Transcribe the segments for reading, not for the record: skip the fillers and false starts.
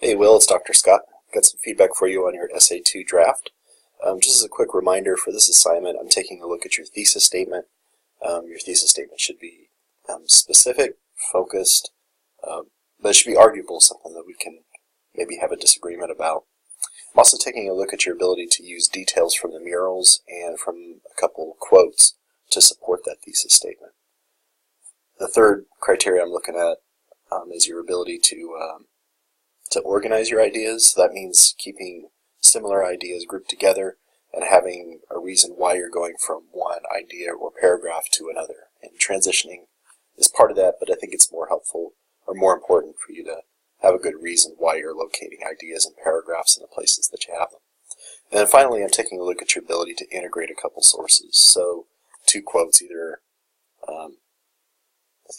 Hey Will, it's Dr. Scott. Got some feedback for you on your Essay 2 draft. Just as a quick reminder for this assignment, I'm taking a look at your thesis statement. Your thesis statement should be specific, focused, but it should be arguable, something that we can maybe have a disagreement about. I'm also taking a look at your ability to use details from the murals and from a couple quotes to support that thesis statement. The third criteria I'm looking at is your ability to organize your ideas. So that means keeping similar ideas grouped together and having a reason why you're going from one idea or paragraph to another. And transitioning is part of that, but I think it's more helpful or more important for you to have a good reason why you're locating ideas and paragraphs in the places that you have them. And then finally, I'm taking a look at your ability to integrate a couple sources. So two quotes, either I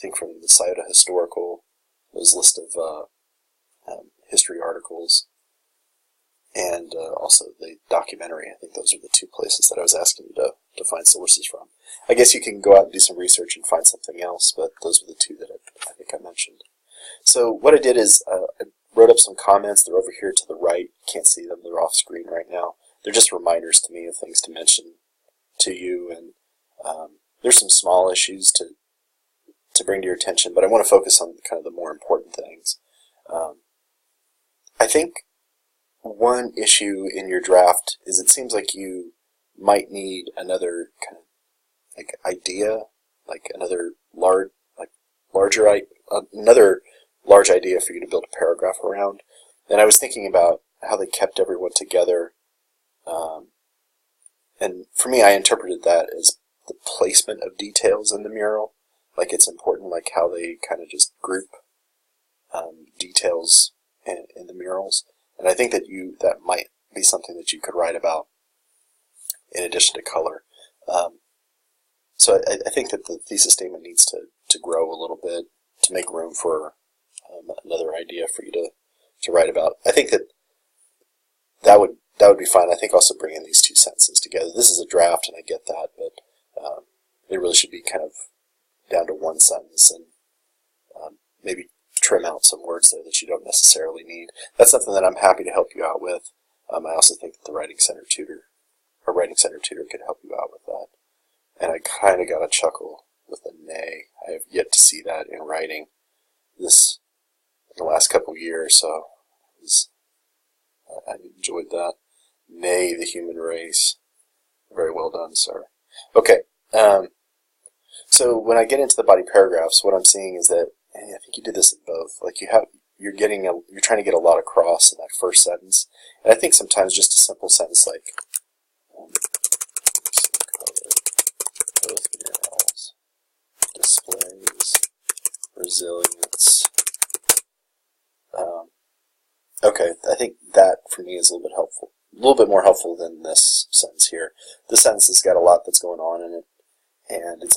think from the Scioto Historical, those list of history articles, and also the documentary. I think those are the two places that I was asking you to find sources from. I guess you can go out and do some research and find something else, but those were the two that I think I mentioned. So what I did is I wrote up some comments. They're over here to the right. You can't see them. They're off screen right now. They're just reminders to me of things to mention to you, and there's some small issues to bring to your attention, but I want to focus on kind of the more important things. I think one issue in your draft is it seems like you might need another kind of like idea, like another larger another large idea for you to build a paragraph around. And I was thinking about how they kept everyone together, and for me, I interpreted that as the placement of details in the mural. Like it's important, like how they kind of just group details in the murals. And I think that that might be something that you could write about in addition to color. So I think that the thesis statement needs to grow a little bit to make room for another idea for you to write about. I think that would be fine. I think also bringing these two sentences together. This is a draft, and I get that, but it really should be kind of down to one sentence, and maybe trim out some words there that you don't necessarily need. That's something that I'm happy to help you out with. I also think that the Writing Center tutor could help you out with that. And I kind of got a chuckle with a nay. I have yet to see that in writing this in the last couple of years, so I enjoyed that. Nay, the human race. Very well done, sir. Okay. So when I get into the body paragraphs, what I'm seeing is that, and I think you did this in both, like you're trying to get a lot across in that first sentence. And I think sometimes just a simple sentence like, both murals displays resilience. Okay, I think that for me is a little bit more helpful than this sentence here. This sentence has got a lot that's going on in it. And it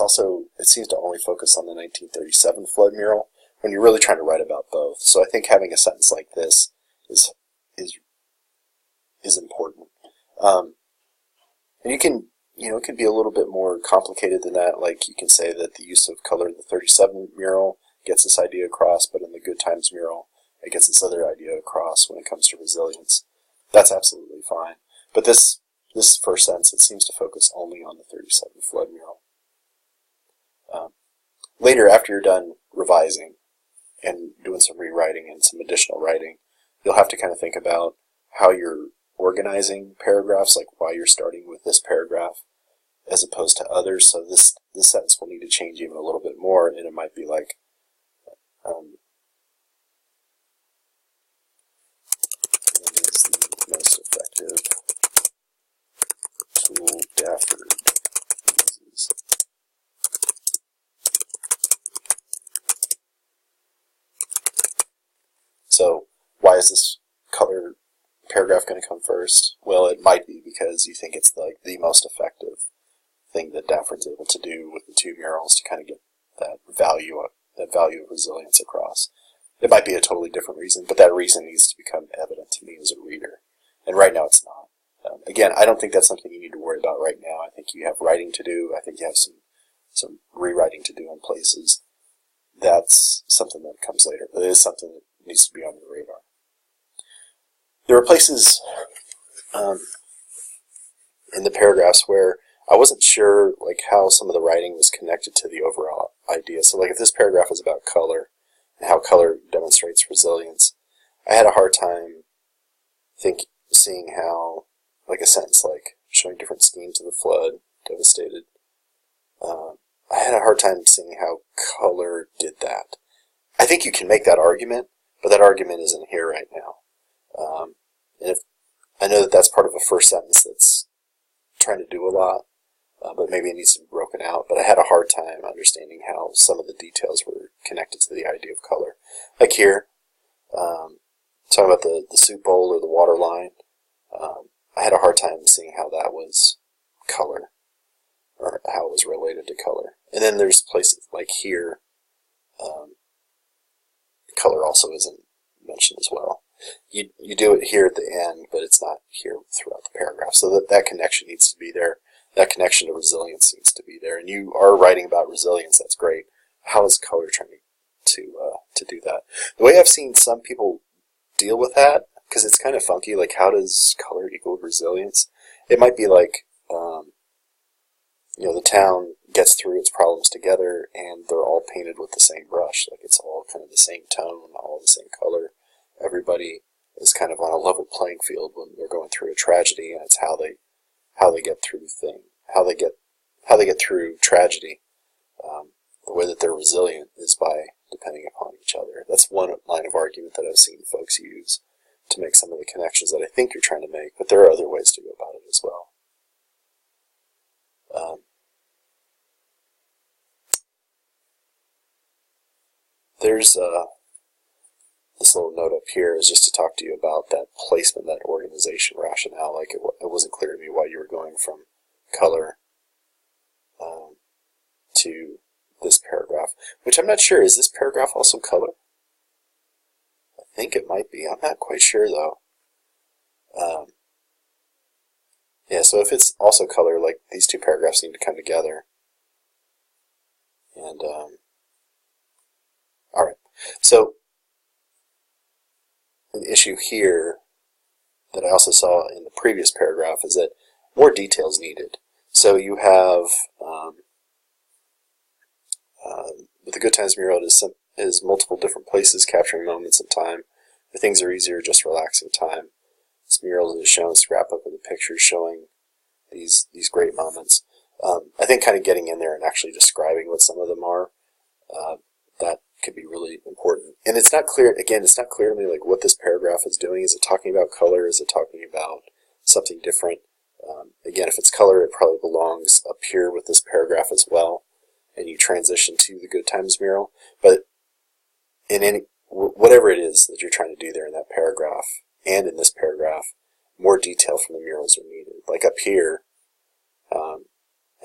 seems to only focus on the 1937 flood mural when you're really trying to write about both. So I think having a sentence like this is important. And it can be a little bit more complicated than that. Like you can say that the use of color in the 37 mural gets this idea across, but in the Good Times mural, it gets this other idea across when it comes to resilience. That's absolutely fine. But this first sentence, it seems to focus only on the 37 flood mural. Later, after you're done revising and doing some rewriting and some additional writing, you'll have to kind of think about how you're organizing paragraphs, like why you're starting with this paragraph as opposed to others. So this sentence will need to change even a little bit more, and it might be like, what is the most effective tool Dafford uses? So why is this color paragraph going to come first? Well, it might be because you think it's like the most effective thing that Dafford's able to do with the two murals to kind of get that value of resilience across. It might be a totally different reason, but that reason needs to become evident to me as a reader. And right now it's not. Again, I don't think that's something you need to worry about right now. I think you have writing to do. I think you have some rewriting to do in places. That's something that comes later, but it is something that needs to be on your radar. there were places in the paragraphs where I wasn't sure like how some of the writing was connected to the overall idea. So like if this paragraph was about color and how color demonstrates resilience, I had a hard time seeing how, like a sentence like showing different schemes of the flood devastated. I had a hard time seeing how color did that. I think you can make that argument, but that argument isn't here right now. And if I know that that's part of a first sentence that's trying to do a lot, but maybe it needs to be broken out. But I had a hard time understanding how some of the details were connected to the idea of color. Like here, talking about the soup bowl or the water line, I had a hard time seeing how that was color, or how it was related to color. And then there's places like here, color also isn't mentioned as well. You do it here at the end, but it's not here throughout the paragraph. So that connection needs to be there. That connection to resilience needs to be there. And you are writing about resilience. That's great. How is color trying to do that? The way I've seen some people deal with that, because it's kind of funky, like how does color equal resilience? It might be like, the town gets through its problems together and they're all painted with the same brush. Like it's all kind of the same tone, all the same color. Everybody is kind of on a level playing field when they're going through a tragedy, and it's how they get through how they get through tragedy. The way that they're resilient is by depending upon each other. That's one line of argument that I've seen folks use to make some of the connections that I think you're trying to make, but there are other ways to go about it as well. There's this little note up here is just to talk to you about that placement, that organization rationale. Like it wasn't clear to me why you were going from color to this paragraph, which I'm not sure. Is this paragraph also color? I think it might be. I'm not quite sure though. Yeah, so if it's also color, like these two paragraphs need to come together. And all right, so an issue here that I also saw in the previous paragraph is that more details needed. So you have with the Good Times mural, it is multiple different places capturing moments in time where things are easier, just relaxing time. This mural is shown scrapbook of the pictures showing these great moments. I think kind of getting in there and actually describing what some of them are, that could be really important. And it's not clear, again, it's not clear to me like what this paragraph is doing. Is it talking about color? Is it talking about something different? Again, if it's color, it probably belongs up here with this paragraph as well, and you transition to the Good Times mural. But in whatever it is that you're trying to do there in that paragraph and in this paragraph, more detail from the murals are needed. Like up here,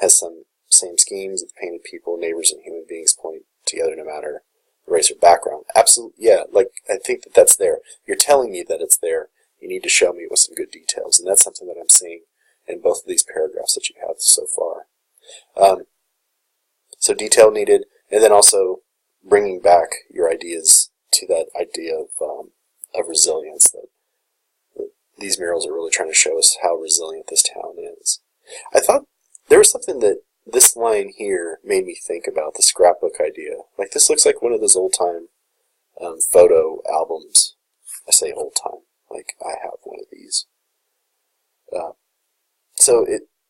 has some same schemes of painted people, neighbors, and human beings point together no matter the race or background. Absolutely, yeah, like I think that that's there. You're telling me that it's there. You need to show me with some good details, and that's something that I'm seeing in both of these paragraphs that you have so far. So detail needed, and then also bringing back your ideas to that idea of resilience, that these murals are really trying to show us how resilient this town is. I thought there was something that this line here made me think about, the scrapbook idea. Like this looks like one of those old-time photo albums. I say old-time, like I have one of these. So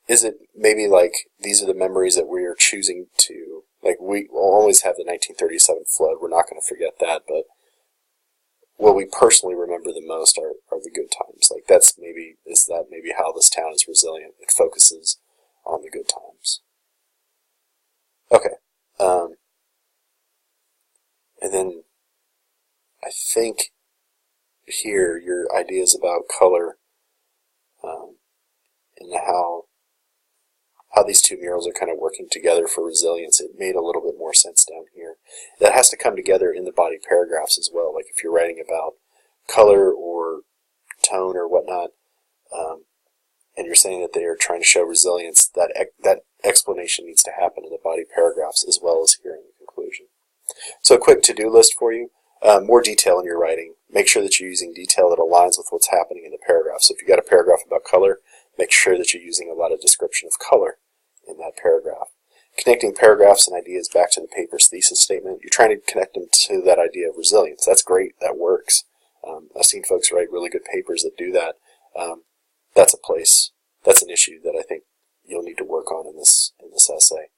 is it maybe like these are the memories that we are choosing to, like we will always have the 1937 flood, we're not going to forget that, but what we personally remember the most are the good times. Like is that maybe how this town is resilient? It focuses on the good times. Okay. And then I think here your ideas about color and how these two murals are kind of working together for resilience, it made a little bit more sense down here. That has to come together in the body paragraphs as well. Like if you're writing about color or tone or whatnot, and you're saying that they are trying to show resilience, that explanation needs to happen in the body paragraphs as well as here in the conclusion. So a quick to-do list for you. More detail in your writing. Make sure that you're using detail that aligns with what's happening in the paragraph. So if you got a paragraph about color, make sure that you're using a lot of description of color in that paragraph. Connecting paragraphs and ideas back to the paper's thesis statement, you're trying to connect them to that idea of resilience. That's great. That works. I've seen folks write really good papers that do that. That's an issue that I think you'll need to work on in this essay.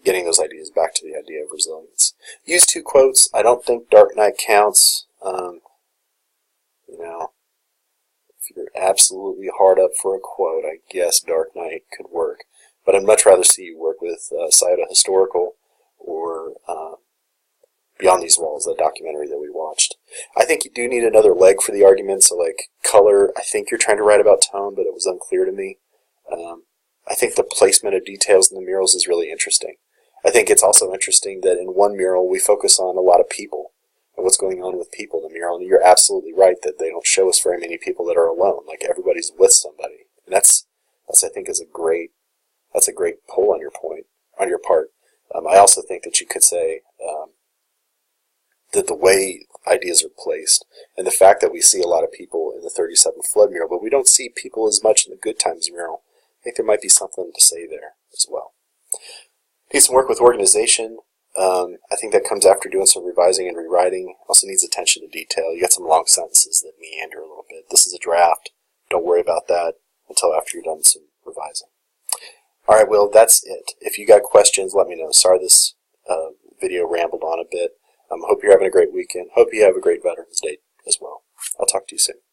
Getting those ideas back to the idea of resilience. Use 2 quotes. I don't think Dark Knight counts. If you're absolutely hard up for a quote, I guess Dark Knight could work. But I'd much rather see you work with Scioto Historical or Beyond These Walls, that documentary that we watched. I think you do need another leg for the argument. So like color, I think you're trying to write about tone, but it was unclear to me. I think the placement of details in the murals is really interesting. I think it's also interesting that in one mural we focus on a lot of people and what's going on with people in the mural. And you're absolutely right that they don't show us very many people that are alone. Like everybody's with somebody, and that's I think is a great pull on your part. I also think that you could say that the way ideas are placed and the fact that we see a lot of people in the 37 Flood mural, but we don't see people as much in the Good Times mural, I think there might be something to say there as well. Need some work with organization. I think that comes after doing some revising and rewriting. Also needs attention to detail. You got some long sentences that meander a little bit. This is a draft. Don't worry about that until after you're done some revising. All right, Will, that's it. If you got questions, let me know. Sorry this video rambled on a bit. Hope you're having a great weekend. Hope you have a great Veterans Day as well. I'll talk to you soon.